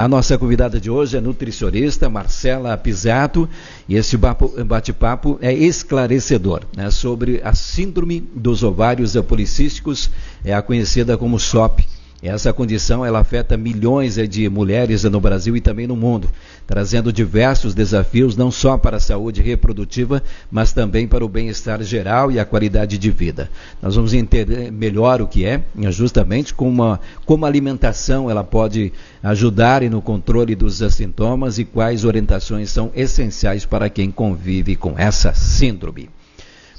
A nossa convidada de hoje é nutricionista Marcela Pisato e esse bate-papo é esclarecedor, né, sobre a síndrome dos ovários policísticos, a conhecida como SOP. Essa condição ela afeta milhões de mulheres no Brasil e também no mundo, trazendo diversos desafios não só para a saúde reprodutiva, mas também para o bem-estar geral e a qualidade de vida. Nós vamos entender melhor o que é, justamente como a alimentação ela pode ajudar no controle dos sintomas e quais orientações são essenciais para quem convive com essa síndrome.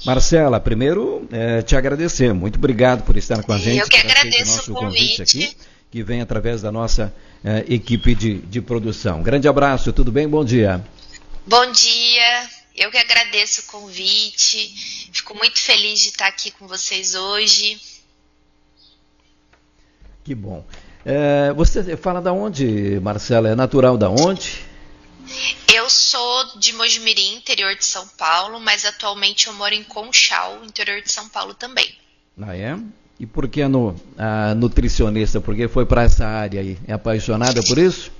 Marcela, primeiro te agradecer, muito obrigado por estar com a gente. Eu que agradeço o convite aqui, que vem através da nossa equipe de produção. Grande abraço, tudo bem? Bom dia. Bom dia, eu que agradeço o convite, fico muito feliz de estar aqui com vocês hoje. Que bom. Você fala da onde, Marcela? É natural da onde? Eu sou de Mojimirim, interior de São Paulo, mas atualmente eu moro em Conchal, interior de São Paulo também. Ah, é? E por que a nutricionista? Por que foi para essa área aí? É apaixonada por isso?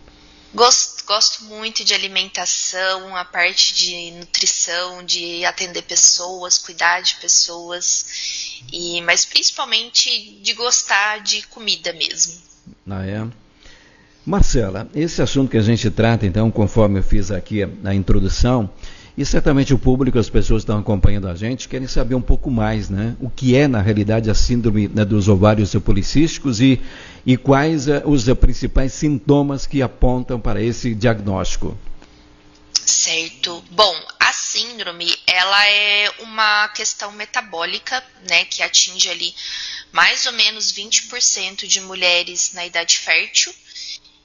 Gosto muito de alimentação, a parte de nutrição, de atender pessoas, cuidar de pessoas, mas principalmente de gostar de comida mesmo. Ah, é? Marcela, esse assunto que a gente trata, então, conforme eu fiz aqui a introdução, e certamente o público, as pessoas que estão acompanhando a gente, querem saber um pouco mais, né? O que é, na realidade, a síndrome, né, dos ovários policísticos e quais os principais sintomas que apontam para esse diagnóstico. Certo. Bom, a síndrome, ela é uma questão metabólica, né, que atinge ali mais ou menos 20% de mulheres na idade fértil.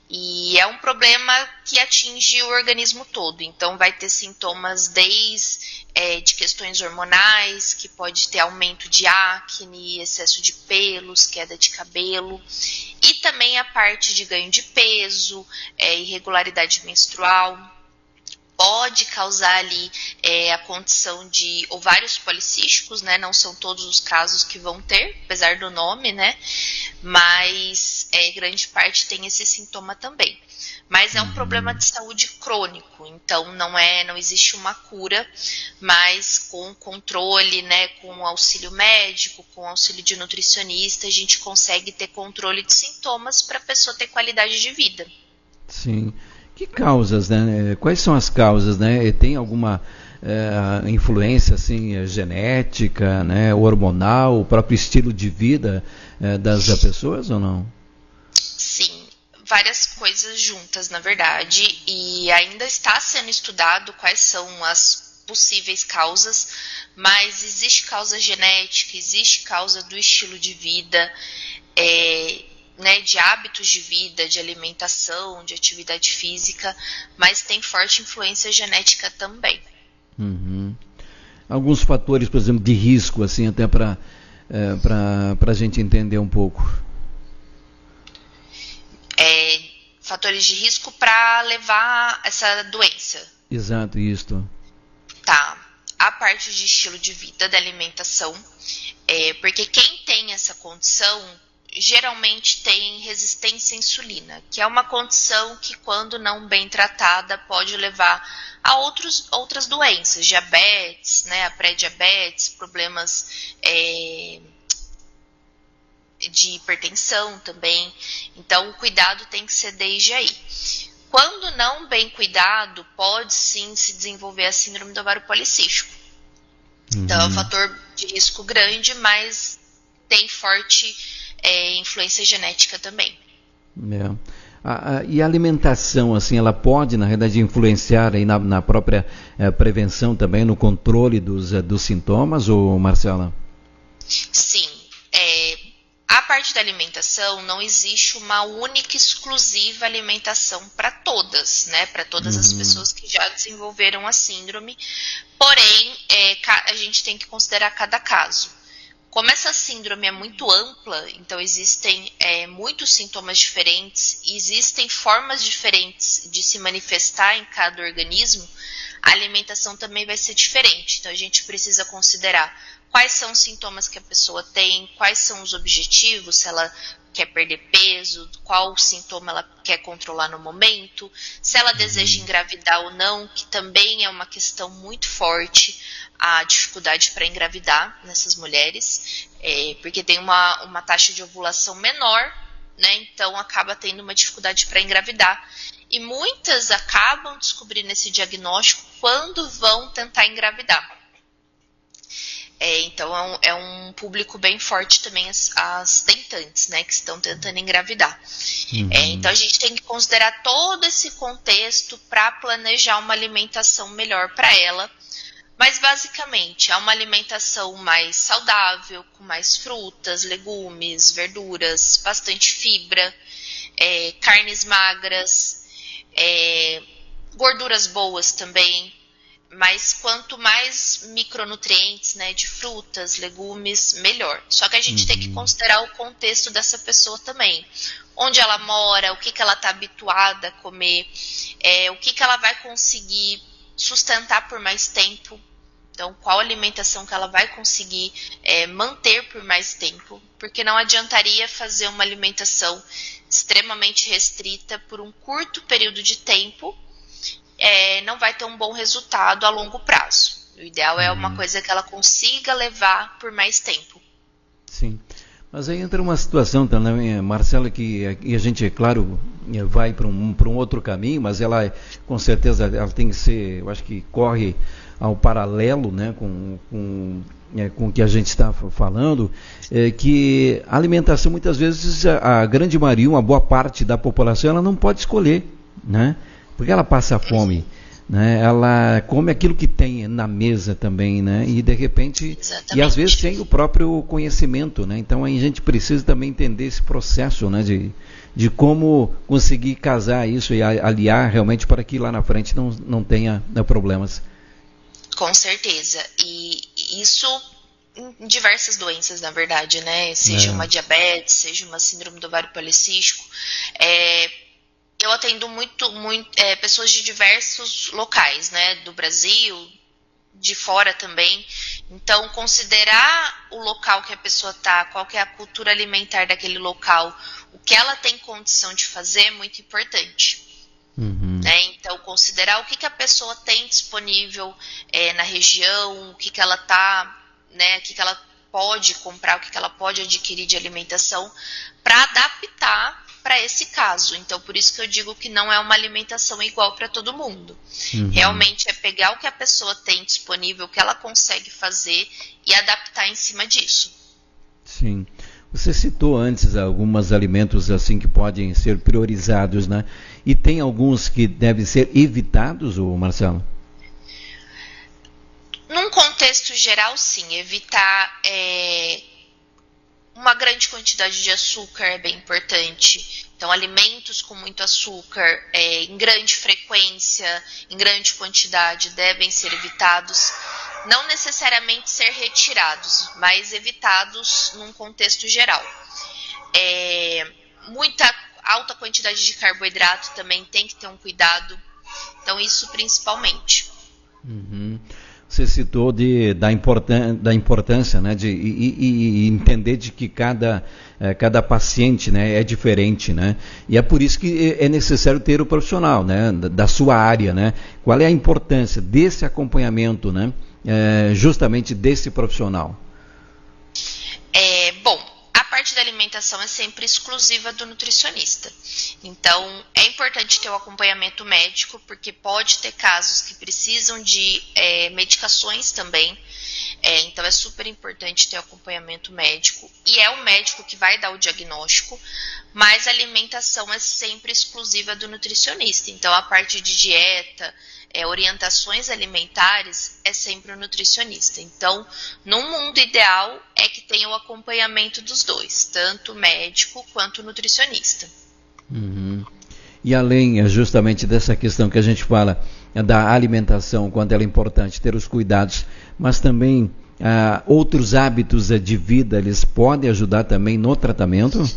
E é um problema que atinge o organismo todo, então vai ter sintomas desde de questões hormonais, que pode ter aumento de acne, excesso de pelos, queda de cabelo, e também a parte de ganho de peso, irregularidade menstrual. Pode causar ali a condição de ovários policísticos, né? Não são todos os casos que vão ter, apesar do nome, né? Mas grande parte tem esse sintoma também. Mas é um problema de saúde crônico, então não existe uma cura, mas com controle, né? Com auxílio médico, com auxílio de nutricionista, a gente consegue ter controle de sintomas para a pessoa ter qualidade de vida. Sim. Que causas, né? Quais são as causas, né? Tem alguma influência assim, genética, né? Hormonal, o próprio estilo de vida das pessoas ou não? Sim, várias coisas juntas, na verdade, e ainda está sendo estudado quais são as possíveis causas, mas existe causa genética, existe causa do estilo de vida, né, de hábitos de vida, de alimentação, de atividade física, mas tem forte influência genética também. Uhum. Alguns fatores, por exemplo, de risco, assim, até para a gente entender um pouco. Fatores de risco para levar essa doença. Exato, isto. Tá. A parte de estilo de vida, da alimentação, porque quem tem essa condição geralmente tem resistência à insulina, que é uma condição que, quando não bem tratada, pode levar a outras doenças, diabetes, né, a pré-diabetes, problemas de hipertensão também. Então, o cuidado tem que ser desde aí. Quando não bem cuidado, pode sim se desenvolver a síndrome do ovário policístico. Então, é um fator de risco grande, mas tem forte influência genética também. E a alimentação, assim, ela pode, na realidade, influenciar aí na própria prevenção também, no controle dos sintomas, ou Marcela? Sim. A parte da alimentação, não existe uma única exclusiva alimentação para todas, né? Para todas as pessoas que já desenvolveram a síndrome. Porém, a gente tem que considerar cada caso. Como essa síndrome é muito ampla, então existem muitos sintomas diferentes, existem formas diferentes de se manifestar em cada organismo, a alimentação também vai ser diferente. Então a gente precisa considerar quais são os sintomas que a pessoa tem, quais são os objetivos, se ela quer perder peso, qual sintoma ela quer controlar no momento, se ela deseja engravidar ou não, que também é uma questão muito forte, a dificuldade para engravidar nessas mulheres, porque tem uma taxa de ovulação menor, né, então acaba tendo uma dificuldade para engravidar. E muitas acabam descobrindo esse diagnóstico quando vão tentar engravidar. Então é um público bem forte também as tentantes, né, que estão tentando engravidar. Então a gente tem que considerar todo esse contexto para planejar uma alimentação melhor para ela. Mas basicamente é uma alimentação mais saudável, com mais frutas, legumes, verduras, bastante fibra, carnes magras, gorduras boas também. Mas quanto mais micronutrientes, né, de frutas, legumes, melhor. Só que a gente tem que considerar o contexto dessa pessoa também. Onde ela mora, o que ela está habituada a comer, o que ela vai conseguir sustentar por mais tempo. Então, qual alimentação que ela vai conseguir manter por mais tempo. Porque não adiantaria fazer uma alimentação extremamente restrita por um curto período de tempo, não vai ter um bom resultado a longo prazo. O ideal é uma coisa que ela consiga levar por mais tempo. Sim. Mas aí entra uma situação também, Marcela, que a gente, é claro, vai para um outro caminho, mas ela, com certeza, ela tem que ser, eu acho que corre ao paralelo, né, com o que a gente está falando, que a alimentação, muitas vezes, a grande maioria, uma boa parte da população, ela não pode escolher, né? Porque ela passa fome, né? Ela come aquilo que tem na mesa também, né? E de repente, e às vezes sem o próprio conhecimento, né? Então a gente precisa também entender esse processo, né? De como conseguir casar isso e aliar realmente para que lá na frente não tenha problemas. Com certeza. E isso em diversas doenças, na verdade, né? Seja uma diabetes, seja uma síndrome do ovário policístico. Eu atendo muito pessoas de diversos locais, né? Do Brasil, de fora também. Então, considerar o local que a pessoa está, qual que é a cultura alimentar daquele local, o que ela tem condição de fazer é muito importante. Né? Então, considerar o que a pessoa tem disponível na região, o que ela tá, né? O que ela pode comprar, o que ela pode adquirir de alimentação para adaptar para esse caso. Então, por isso que eu digo que não é uma alimentação igual para todo mundo. Realmente é pegar o que a pessoa tem disponível, o que ela consegue fazer e adaptar em cima disso. Sim. Você citou antes alguns alimentos assim que podem ser priorizados, né? E tem alguns que devem ser evitados, Marcelo? Num contexto geral, sim. Evitar uma grande quantidade de açúcar é bem importante. Então, alimentos com muito açúcar, em grande frequência, em grande quantidade, devem ser evitados. Não necessariamente ser retirados, mas evitados num contexto geral. Muita alta quantidade de carboidrato também tem que ter um cuidado. Então, isso principalmente. Você citou da importância, né, de entender de que cada paciente, né, é diferente, né? E é por isso que é necessário ter o profissional, né, da sua área, né? Qual é a importância desse acompanhamento, né, justamente desse profissional? Bom, a parte da alimentação é sempre exclusiva do nutricionista. Então, é importante ter o acompanhamento médico, porque pode ter casos que precisam de medicações também. Então, é super importante ter o acompanhamento médico. E é o médico que vai dar o diagnóstico, mas a alimentação é sempre exclusiva do nutricionista. Então, a parte de dieta, orientações alimentares, é sempre o nutricionista. Então, no mundo ideal, é que tenha o acompanhamento dos dois, tanto o médico quanto o nutricionista. E além justamente dessa questão que a gente fala da alimentação, quanto ela é importante ter os cuidados, mas também outros hábitos de vida, eles podem ajudar também no tratamento?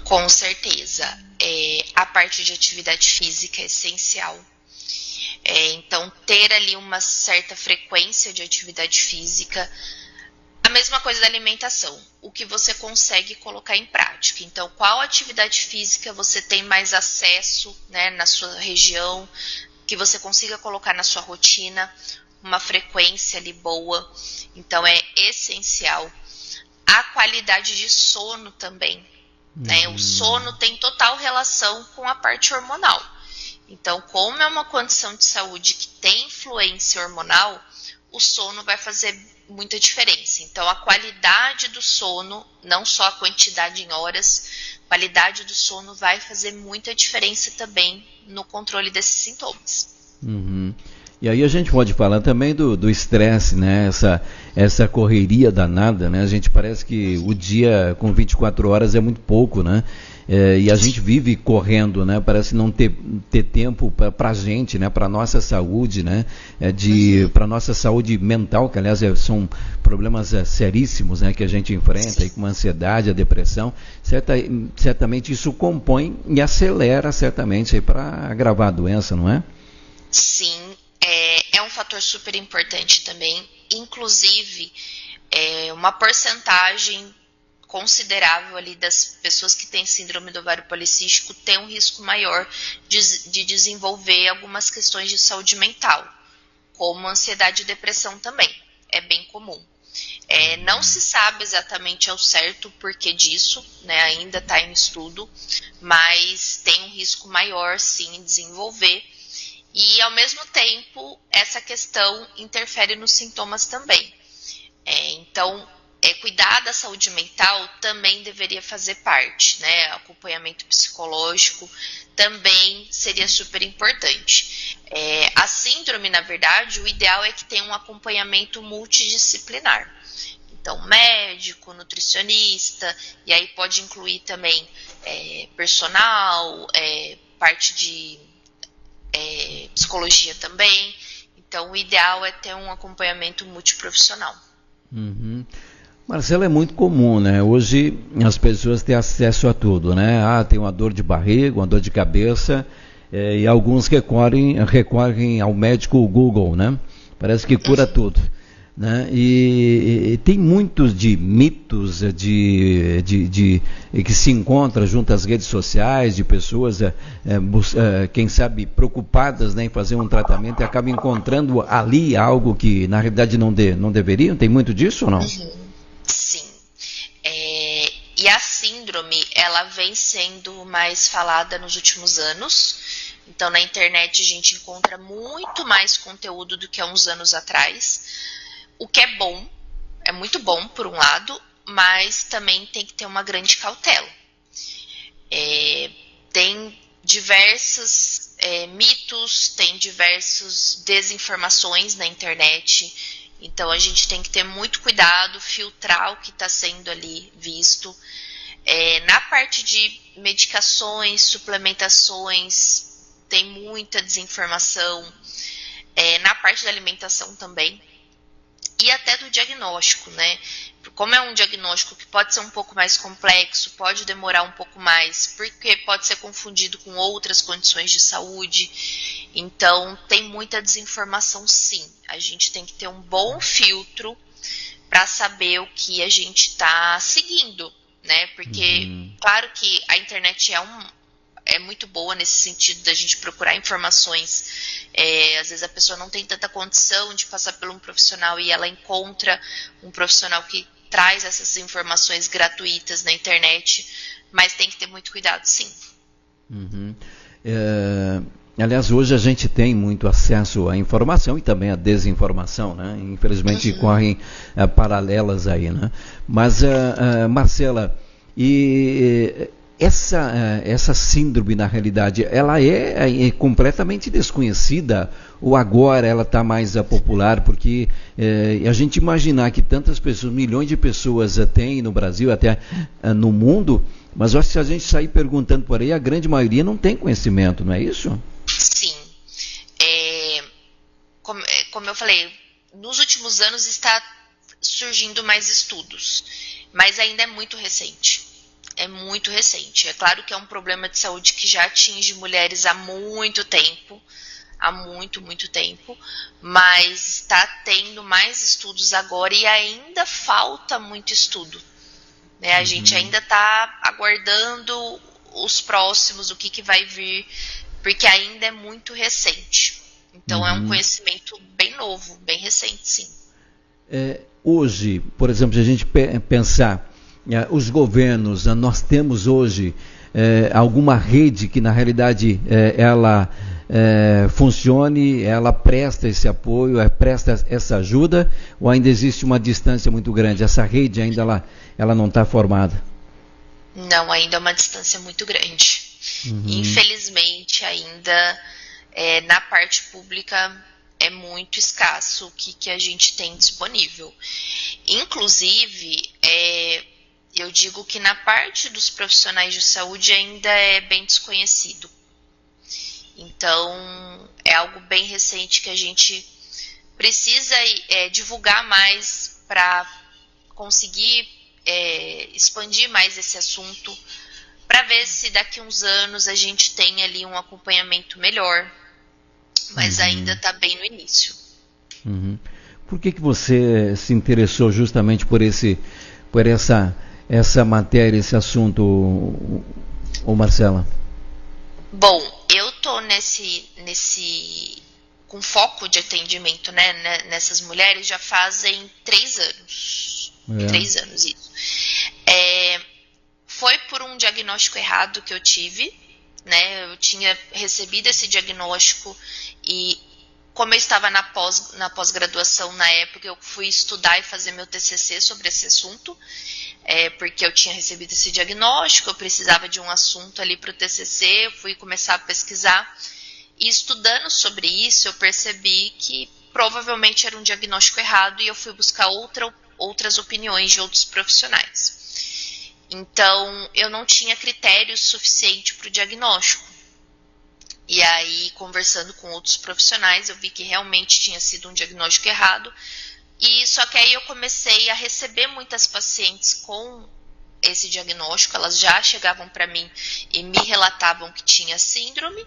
Com certeza. A parte de atividade física é essencial. Então, ter ali uma certa frequência de atividade física mesma coisa da alimentação, o que você consegue colocar em prática. Então, qual atividade física você tem mais acesso, né, na sua região, que você consiga colocar na sua rotina, uma frequência ali boa. Então, é essencial. A qualidade de sono também, né? O sono tem total relação com a parte hormonal. Então, como é uma condição de saúde que tem influência hormonal, o sono vai fazer muita diferença. Então, a qualidade do sono, não só a quantidade em horas, a qualidade do sono vai fazer muita diferença também no controle desses sintomas. Uhum. E aí a gente pode falar também do estresse, né? Essa correria danada, né? A gente parece que o dia com 24 horas é muito pouco, né? E a gente vive correndo, né? Parece não ter tempo para a gente, né? Para a nossa saúde, né? Para a nossa saúde mental, que aliás são problemas seríssimos, né? Que a gente enfrenta, aí, como a ansiedade, a depressão. Certamente isso compõe e acelera certamente para agravar a doença, não é? Sim, é um fator super importante também. Inclusive, uma porcentagem considerável ali das pessoas que têm síndrome do ovário policístico tem um risco maior de desenvolver algumas questões de saúde mental, como ansiedade e depressão também. É bem comum. Não se sabe exatamente ao certo o porquê disso, né? Ainda está em estudo, mas tem um risco maior sim em desenvolver. E, ao mesmo tempo, essa questão interfere nos sintomas também. Então, cuidar da saúde mental também deveria fazer parte, né? Acompanhamento psicológico também seria super importante. A síndrome, na verdade, o ideal é que tenha um acompanhamento multidisciplinar. Então, médico, nutricionista, e aí pode incluir também personal, parte de psicologia também. Então, o ideal é ter um acompanhamento multiprofissional. Uhum. Marcelo, é muito comum, né? Hoje as pessoas têm acesso a tudo, né? Tem uma dor de barriga, uma dor de cabeça, e alguns recorrem ao médico Google, né? Parece que cura tudo, né? E tem muitos de mitos que se encontram junto às redes sociais, de pessoas, quem sabe, preocupadas, né, em fazer um tratamento e acabam encontrando ali algo que na realidade não deveriam. Tem muito disso ou não? Sim. E a síndrome, ela vem sendo mais falada nos últimos anos. Então, na internet a gente encontra muito mais conteúdo do que há uns anos atrás. O que é bom, é muito bom por um lado, mas também tem que ter uma grande cautela. Tem diversos mitos, tem diversas desinformações na internet. Então, a gente tem que ter muito cuidado, filtrar o que está sendo ali visto. Na parte de medicações, suplementações, tem muita desinformação. Na parte da alimentação também. E até do diagnóstico, né? Como é um diagnóstico que pode ser um pouco mais complexo, pode demorar um pouco mais, porque pode ser confundido com outras condições de saúde. Então, tem muita desinformação, sim. A gente tem que ter um bom filtro para saber o que a gente está seguindo, né? Porque, claro que a internet é muito boa nesse sentido da gente procurar informações. Às vezes a pessoa não tem tanta condição de passar por um profissional e ela encontra um profissional que traz essas informações gratuitas na internet, mas tem que ter muito cuidado, sim. Uhum. Aliás, hoje a gente tem muito acesso à informação e também à desinformação, né? Infelizmente correm paralelas aí, né? Mas, Marcela, essa síndrome, na realidade, ela é completamente desconhecida ou agora ela está mais popular? Porque a gente imaginar que tantas pessoas, milhões de pessoas tem no Brasil, até no mundo, mas eu acho que se a gente sair perguntando por aí, a grande maioria não tem conhecimento, não é isso? Sim. Como eu falei, nos últimos anos está surgindo mais estudos, mas ainda é muito recente. É muito recente. É claro que é um problema de saúde que já atinge mulheres há muito tempo, há muito, muito tempo, mas está tendo mais estudos agora e ainda falta muito estudo, né? A gente ainda está aguardando os próximos, o que vai vir, porque ainda é muito recente. Então é um conhecimento bem novo, bem recente, sim. Hoje, por exemplo, se a gente pensar, os governos, nós temos hoje alguma rede que na realidade ela funcione, ela presta esse apoio, presta essa ajuda, ou ainda existe uma distância muito grande? Essa rede ainda ela não está formada? Não, ainda é uma distância muito grande. Infelizmente, ainda na parte pública é muito escasso o que a gente tem disponível. Inclusive, eu digo que na parte dos profissionais de saúde ainda é bem desconhecido. Então, é algo bem recente que a gente precisa divulgar mais para conseguir expandir mais esse assunto, para ver se daqui a uns anos a gente tem ali um acompanhamento melhor. Mas ainda está bem no início. Por que você se interessou justamente por essa matéria, esse assunto, Marcela? Bom, eu tô com foco de atendimento, né, nessas mulheres já fazem 3 anos. 3 anos, isso. Foi por um diagnóstico errado que eu tive, né? Eu tinha recebido esse diagnóstico e, como eu estava na pós-graduação na época, eu fui estudar e fazer meu TCC sobre esse assunto, porque eu tinha recebido esse diagnóstico, eu precisava de um assunto ali para o TCC, eu fui começar a pesquisar, e estudando sobre isso, eu percebi que provavelmente era um diagnóstico errado e eu fui buscar outras opiniões de outros profissionais. Então, eu não tinha critério suficiente para o diagnóstico. E aí, conversando com outros profissionais, eu vi que realmente tinha sido um diagnóstico errado. E só que aí eu comecei a receber muitas pacientes com esse diagnóstico. Elas já chegavam para mim e me relatavam que tinha síndrome.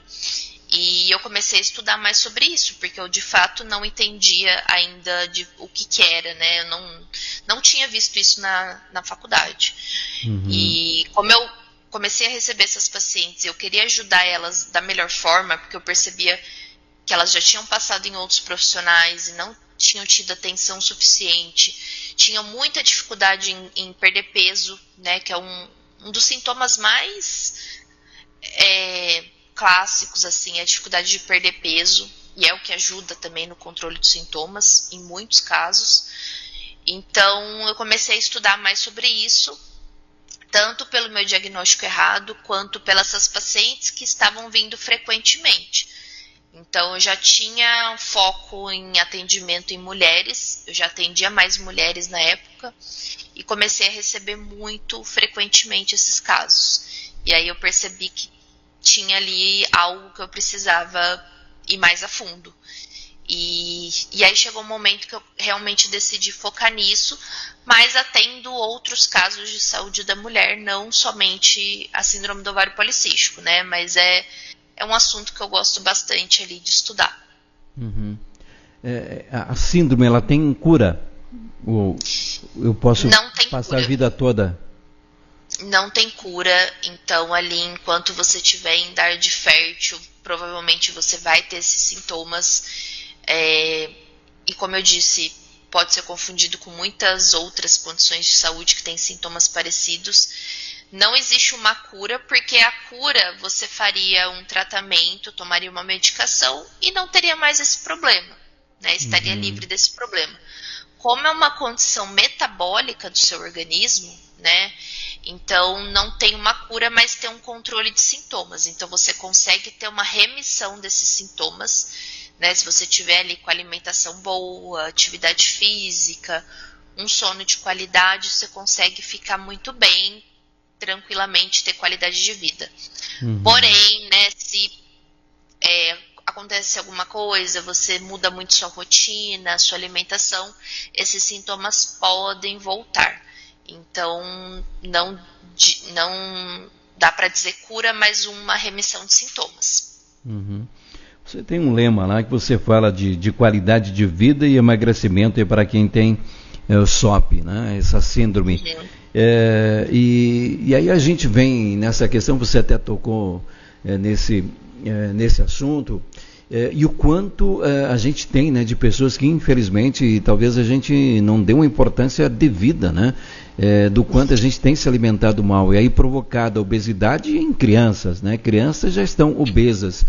E eu comecei a estudar mais sobre isso, porque eu de fato não entendia ainda o que era, né? Eu não tinha visto isso na faculdade. E como eu comecei a receber essas pacientes, eu queria ajudar elas da melhor forma, porque eu percebia que elas já tinham passado em outros profissionais e não tinham tido atenção suficiente, tinham muita dificuldade em perder peso, né? Que é um dos sintomas mais clássicos, assim, é a dificuldade de perder peso, e é o que ajuda também no controle dos sintomas, em muitos casos. Então, eu comecei a estudar mais sobre isso, tanto pelo meu diagnóstico errado, quanto pelas essas pacientes que estavam vindo frequentemente. Então, eu já tinha foco em atendimento em mulheres, eu já atendia mais mulheres na época, e comecei a receber muito frequentemente esses casos. E aí eu percebi que tinha ali algo que eu precisava ir mais a fundo. E aí chegou um momento que eu realmente decidi focar nisso, mas atendo outros casos de saúde da mulher, não somente a síndrome do ovário policístico, né? Mas é um assunto que eu gosto bastante ali de estudar. A síndrome, ela tem cura? Ou eu posso passar cura. A vida toda? Não tem cura, então ali enquanto você estiver em idade fértil, provavelmente você vai ter esses sintomas, e como eu disse, pode ser confundido com muitas outras condições de saúde que têm sintomas parecidos. Não existe uma cura, porque a cura você faria um tratamento, tomaria uma medicação e não teria mais esse problema, né? Estaria livre desse problema. Como é uma condição metabólica do seu organismo, né? Então, não tem uma cura, mas tem um controle de sintomas. Então, você consegue ter uma remissão desses sintomas, né? Se você tiver ali com alimentação boa, atividade física, um sono de qualidade, você consegue ficar muito bem, tranquilamente, ter qualidade de vida. Porém, né, se acontece alguma coisa, você muda muito sua rotina, sua alimentação, esses sintomas podem voltar. Então, não dá para dizer cura, mas uma remissão de sintomas. Você tem um lema lá que você fala de qualidade de vida e emagrecimento para quem tem o SOP, né? Essa síndrome. E aí a gente vem nessa questão, você até tocou nesse assunto, e o quanto a gente tem, né, de pessoas que infelizmente talvez a gente não dê uma importância devida, né, do quanto a gente tem se alimentado mal, e aí provocada a obesidade em crianças, né? Crianças já estão obesas.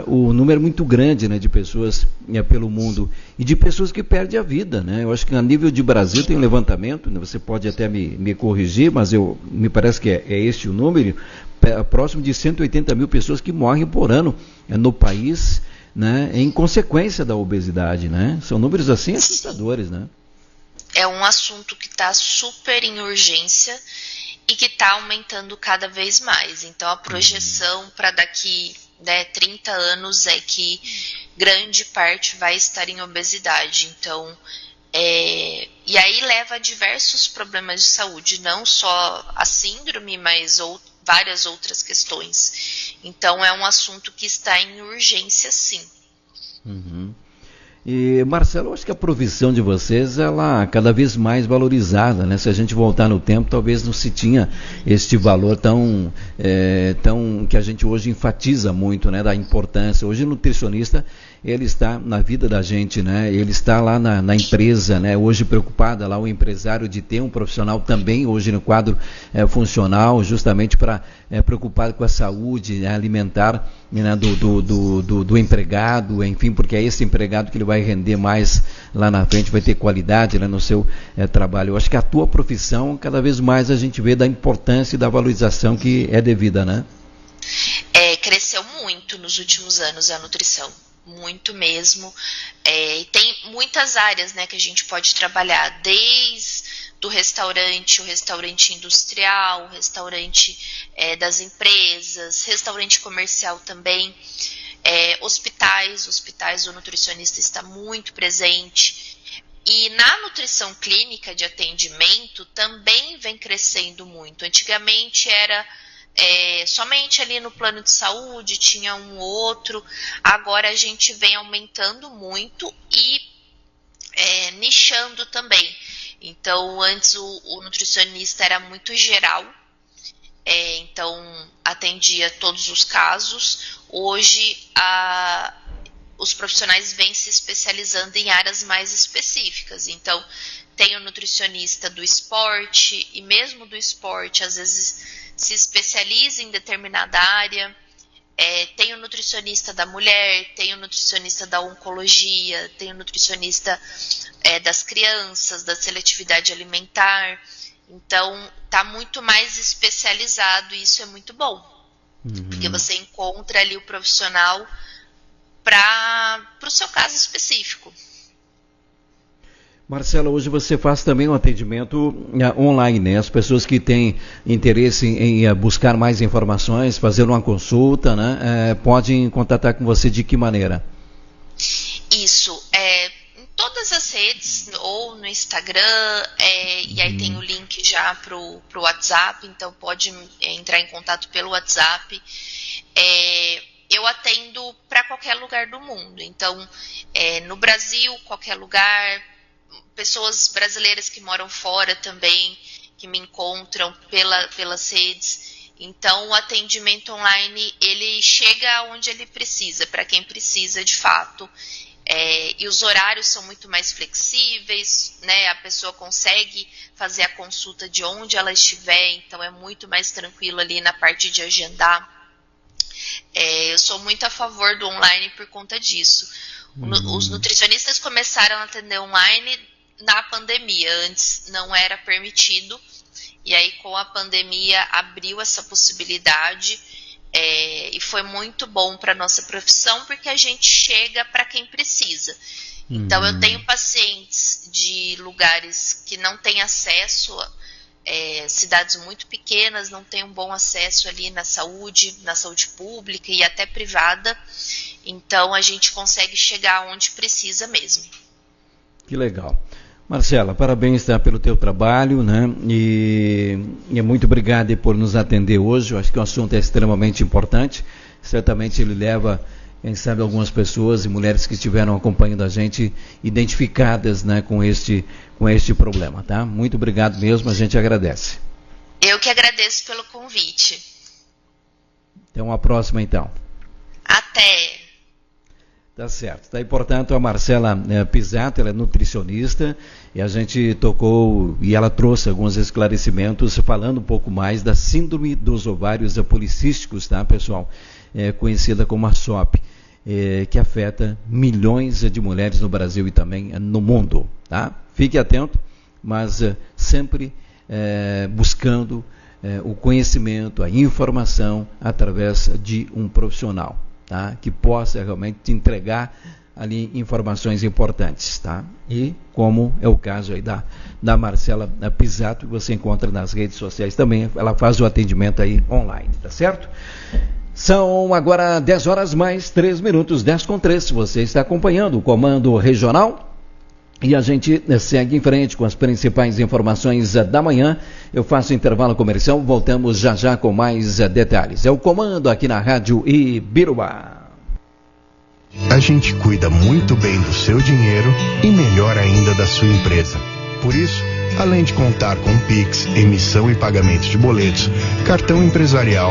O número é muito grande, né, de pessoas pelo mundo e de pessoas que perdem a vida, né? Eu acho que a nível de Brasil tem um levantamento, né, você pode até me corrigir, mas me parece que é este o número, próximo de 180 mil pessoas que morrem por ano no país, né, em consequência da obesidade, né? São números assim assustadores, né? É um assunto que está super em urgência e que está aumentando cada vez mais. Então a projeção para daqui 30 anos é que grande parte vai estar em obesidade. Então, e aí leva a diversos problemas de saúde, não só a síndrome, mas várias outras questões. Então, é um assunto que está em urgência, sim. Uhum. E, Marcelo, eu acho que a profissão de vocês, ela é cada vez mais valorizada, né? Se a gente voltar no tempo, talvez não se tinha este valor tão que a gente hoje enfatiza muito, né? Da importância. Hoje o nutricionista, ele está na vida da gente, né? Ele está lá na empresa, né? Hoje preocupada lá o empresário de ter um profissional também hoje no quadro funcional, justamente para preocupado com a saúde, né, alimentar, né, do empregado, enfim, porque é esse empregado que ele vai render mais lá na frente, vai ter qualidade, né, no seu trabalho. Eu acho que a tua profissão, cada vez mais a gente vê da importância e da valorização que é devida, né? Cresceu muito nos últimos anos a nutrição. Muito mesmo. E tem muitas áreas, né, que a gente pode trabalhar, desde o restaurante industrial, o restaurante das empresas, restaurante comercial também, hospitais, o nutricionista está muito presente. E na nutrição clínica de atendimento também vem crescendo muito. Antigamente era somente ali no plano de saúde, tinha um ou outro. Agora a gente vem aumentando muito e nichando também. Então, antes o nutricionista era muito geral, então atendia todos os casos. Hoje, os profissionais vêm se especializando em áreas mais específicas. Então, tem o nutricionista do esporte, e mesmo do esporte, às vezes se especializa em determinada área. Tem o nutricionista da mulher, tem o nutricionista da oncologia, tem o nutricionista das crianças, da seletividade alimentar. Então, está muito mais especializado e isso é muito bom. Uhum. Porque você encontra ali o profissional para o seu caso específico. Marcela, hoje você faz também um atendimento online, né? As pessoas que têm interesse em buscar mais informações, fazer uma consulta, né? Podem contatar com você de que maneira? Isso, em todas as redes, ou no Instagram, e aí tem o link já pro WhatsApp, então pode entrar em contato pelo WhatsApp. Eu atendo para qualquer lugar do mundo, então no Brasil, qualquer lugar. Pessoas brasileiras que moram fora também, que me encontram pelas redes. Então, o atendimento online, ele chega onde ele precisa, para quem precisa de fato. E os horários são muito mais flexíveis, né? A pessoa consegue fazer a consulta de onde ela estiver, então é muito mais tranquilo ali na parte de agendar. Eu sou muito a favor do online por conta disso. Os nutricionistas começaram a atender online na pandemia, antes não era permitido, e aí com a pandemia abriu essa possibilidade, e foi muito bom para a nossa profissão, porque a gente chega para quem precisa. Então eu tenho pacientes de lugares que não têm acesso, cidades muito pequenas, não têm um bom acesso ali na saúde pública e até privada, então a gente consegue chegar onde precisa mesmo. Que legal. Marcela, parabéns, tá, pelo teu trabalho, né? E muito obrigado por nos atender hoje. Eu acho que o assunto é extremamente importante. Certamente ele leva quem sabe algumas pessoas e mulheres que estiveram acompanhando a gente identificadas, né, com este problema, tá? Muito obrigado mesmo, a gente agradece. Eu que agradeço pelo convite. Até uma próxima, então. Até. Tá certo. Tá aí, portanto, a Marcela Pisato, ela é nutricionista, e a gente tocou, e ela trouxe alguns esclarecimentos, falando um pouco mais da síndrome dos ovários policísticos, tá, pessoal? Conhecida como a SOP, que afeta milhões de mulheres no Brasil e também no mundo, tá? Fique atento, mas sempre buscando o conhecimento, a informação através de um profissional, tá? Que possa realmente te entregar ali informações importantes, tá? E como é o caso aí da Marcela Pisato, que você encontra nas redes sociais também, ela faz o atendimento aí online, tá certo? São agora 10 horas mais 3 minutos, 10:03. Você está acompanhando o Comando Regional e a gente segue em frente com as principais informações da manhã. Eu faço intervalo comercial, voltamos já já com mais detalhes. É o Comando aqui na Rádio Ibiruba. A gente cuida muito bem do seu dinheiro e melhor ainda da sua empresa. Por isso, além de contar com Pix, emissão e pagamento de boletos, cartão empresarial,